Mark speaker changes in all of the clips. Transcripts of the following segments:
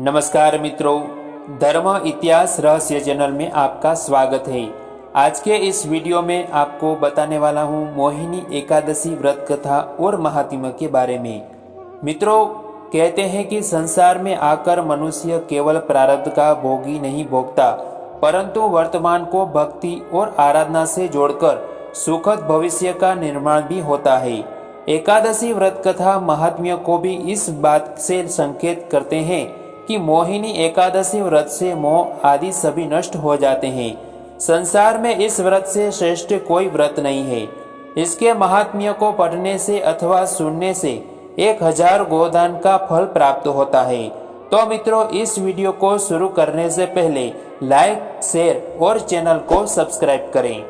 Speaker 1: नमस्कार मित्रों, धर्म इतिहास रहस्य चैनल में आपका स्वागत है। आज के इस वीडियो में आपको बताने वाला हूँ मोहिनी एकादशी व्रत कथा और महात्म्य के बारे में। मित्रों, कहते हैं कि संसार में आकर मनुष्य केवल प्रारब्ध का भोगी नहीं भोगता, परंतु वर्तमान को भक्ति और आराधना से जोड़कर सुखद भविष्य का निर्माण भी होता है। एकादशी व्रत कथा महात्म्य को भी इस बात से संकेत करते हैं कि मोहिनी एकादशी व्रत से मोह आदि सभी नष्ट हो जाते हैं। संसार में इस व्रत से श्रेष्ठ कोई व्रत नहीं है। इसके महात्म्य को पढ़ने से अथवा सुनने से 1000 गोदान का फल प्राप्त होता है। तो मित्रों, इस वीडियो को शुरू करने से पहले लाइक, शेयर और चैनल को सब्सक्राइब करें।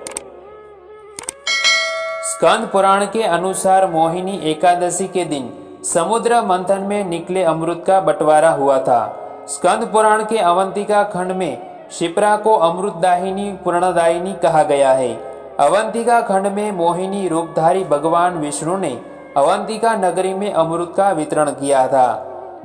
Speaker 1: स्कंद पुराण के अनुसार मोहिनी एकादशी के दिन समुद्र मंथन में निकले अमृत का बंटवारा हुआ था। स्कंद पुराण के अवंतिका खंड में शिप्रा को अमृतदायिनी पूर्णदायिनी कहा गया है। अवंतिका खंड में मोहिनी रूपधारी भगवान विष्णु ने अवंतिका नगरी में अमृत का वितरण किया था।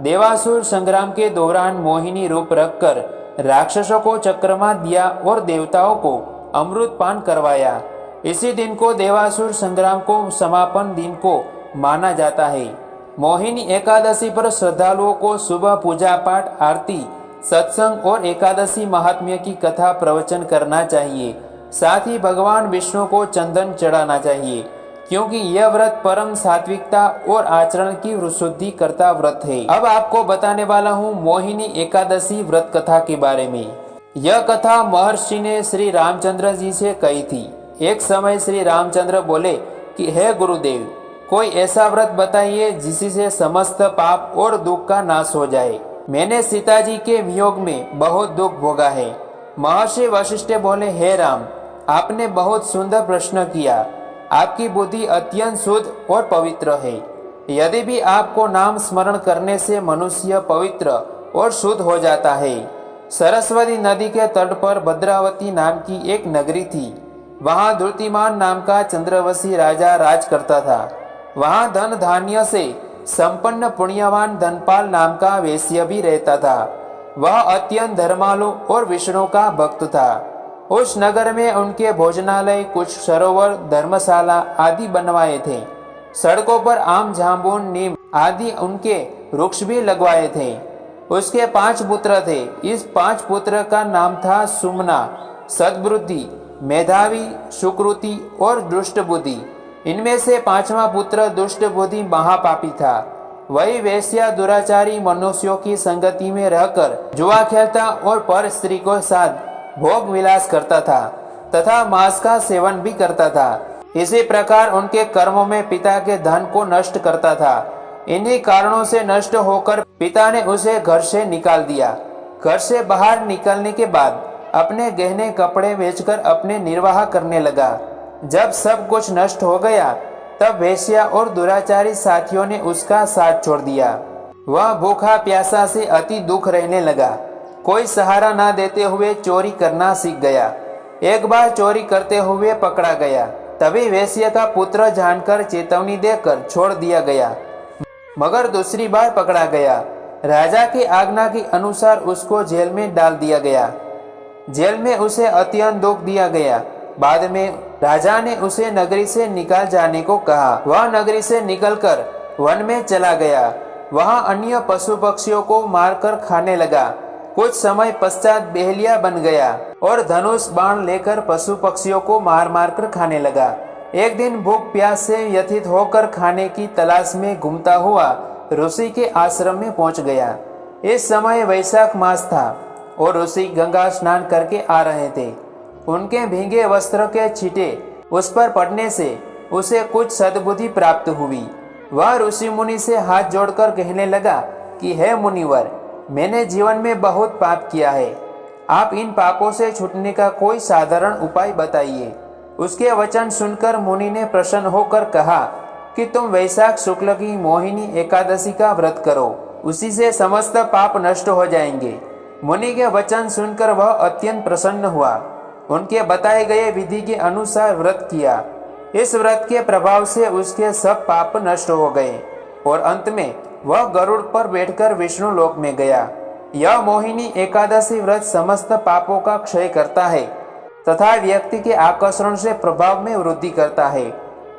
Speaker 1: देवासुर संग्राम के दौरान मोहिनी रूप रखकर राक्षसों को चक्रमा दिया और देवताओं को अमृत पान करवाया। इसी दिन को देवासुर संग्राम को समापन दिन को माना जाता है। मोहिनी एकादशी पर श्रद्धालुओं को सुबह पूजा पाठ, आरती, सत्संग और एकादशी महात्म्य की कथा प्रवचन करना चाहिए। साथ ही भगवान विष्णु को चंदन चढ़ाना चाहिए, क्योंकि यह व्रत परम सात्विकता और आचरण की शुद्धि करता व्रत है। अब आपको बताने वाला हूँ मोहिनी एकादशी व्रत कथा के बारे में। यह कथा महर्षि ने श्री रामचंद्र जी से कही थी। एक समय श्री रामचंद्र बोले कि हे गुरुदेव, कोई ऐसा व्रत बताइए जिससे समस्त पाप और दुख का नाश हो जाए। मैंने सीता जी के वियोग में बहुत दुख भोगा है। महर्षि वशिष्ठ बोले, हे राम, आपने बहुत सुंदर प्रश्न किया। आपकी बुद्धि अत्यंत शुद्ध और पवित्र है। यदि भी आपको नाम स्मरण करने से मनुष्य पवित्र और शुद्ध हो जाता है। सरस्वती नदी के तट पर भद्रावती नाम की एक नगरी थी। वहाँ द्रुतिमान नाम का चंद्रवशी राजा राज करता था। वहाँ धन धान्य से संपन्न पुण्यवान धनपाल नाम का वेश्य भी रहता था। वह अत्यंत धर्मालु और विष्णु का भक्त था। उस नगर में उनके भोजनालय, कुछ सरोवर, धर्मशाला आदि बनवाए थे। सड़कों पर आम, जामुन, नीम आदि उनके वृक्ष भी लगवाए थे। उसके 5 पुत्र थे। इस 5 पुत्र का नाम था सुमना, सद्बुद्धि, मेधावी, सुकृति और दुष्ट बुद्धि। इनमें से 5वां पुत्र दुष्ट बुद्धि महापापी था। वही वेश्या दुराचारी मनुष्यों की संगति में रहकर जुआ खेलता और पर स्त्री के साथ भोग विलास करता था तथा मांस का सेवन भी करता था। इसी प्रकार उनके कर्मों में पिता के धन को नष्ट करता था। इन्हीं कारणों से नष्ट होकर पिता ने उसे घर से निकाल दिया। घर से बाहर निकलने के बाद अपने गहने कपड़े बेचकर अपने निर्वाह करने लगा। जब सब कुछ नष्ट हो गया, तब वेश्या और दुराचारी साथियों ने उसका साथ छोड़ दिया। वह भूखा प्यासा से अति दुख रहने लगा। कोई सहारा न देते हुए चोरी करना सीख गया। एक बार चोरी करते हुए पकड़ा गया। तभी वेश्या का पुत्र जानकर चेतावनी देकर छोड़ दिया गया, मगर दूसरी बार पकड़ा गया। राजा की आज्ञा के अनुसार उसको जेल में डाल दिया गया। जेल में उसे अत्यंत दुख दिया गया। बाद में राजा ने उसे नगरी से निकाल जाने को कहा। वह नगरी से निकलकर वन में चला गया। वहां अन्य पशु पक्षियों को मारकर खाने लगा। कुछ समय पश्चात बेहलिया बन गया और धनुष बाण लेकर पशु पक्षियों को मार मार कर खाने लगा। एक दिन भूख प्यास से व्यथित होकर खाने की तलाश में घूमता हुआ ऋषि के आश्रम में पहुंच गया। इस समय वैशाख मास था और ऋषि गंगा स्नान करके आ रहे थे। उनके भीगे वस्त्र के छींटे उस पर पड़ने से उसे कुछ सद्बुद्धि प्राप्त हुई। वह ऋषि मुनि से हाथ जोड़कर कहने लगा कि हे मुनिवर, मैंने जीवन में बहुत पाप किया है। आप इन पापों से छूटने का कोई साधारण उपाय बताइए। उसके वचन सुनकर मुनि ने प्रसन्न होकर कहा कि तुम वैशाख शुक्ल की मोहिनी एकादशी का व्रत करो, उसी से समस्त पाप नष्ट हो जाएंगे। मुनि के वचन सुनकर वह अत्यंत प्रसन्न हुआ। उनके बताए गए विधि के अनुसार व्रत किया। इस व्रत के प्रभाव से उसके सब पाप नष्ट हो गए और अंत में वह गरुड़ पर बैठकर विष्णु लोक में गया। यह मोहिनी एकादशी व्रत समस्त पापों का क्षय करता है तथा व्यक्ति के आकर्षण से प्रभाव में वृद्धि करता है।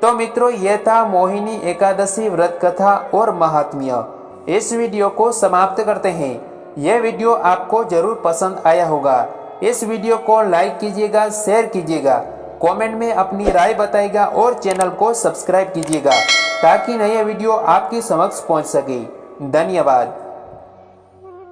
Speaker 1: तो मित्रों, यह था मोहिनी एकादशी व्रत कथा और महात्म्य। इस वीडियो को समाप्त करते हैं। यह वीडियो आपको जरूर पसंद आया होगा। इस वीडियो को लाइक कीजिएगा, शेयर कीजिएगा, कमेंट में अपनी राय बताइएगा और चैनल को सब्सक्राइब कीजिएगा ताकि नया वीडियो आपकी समक्ष पहुंच सके। धन्यवाद।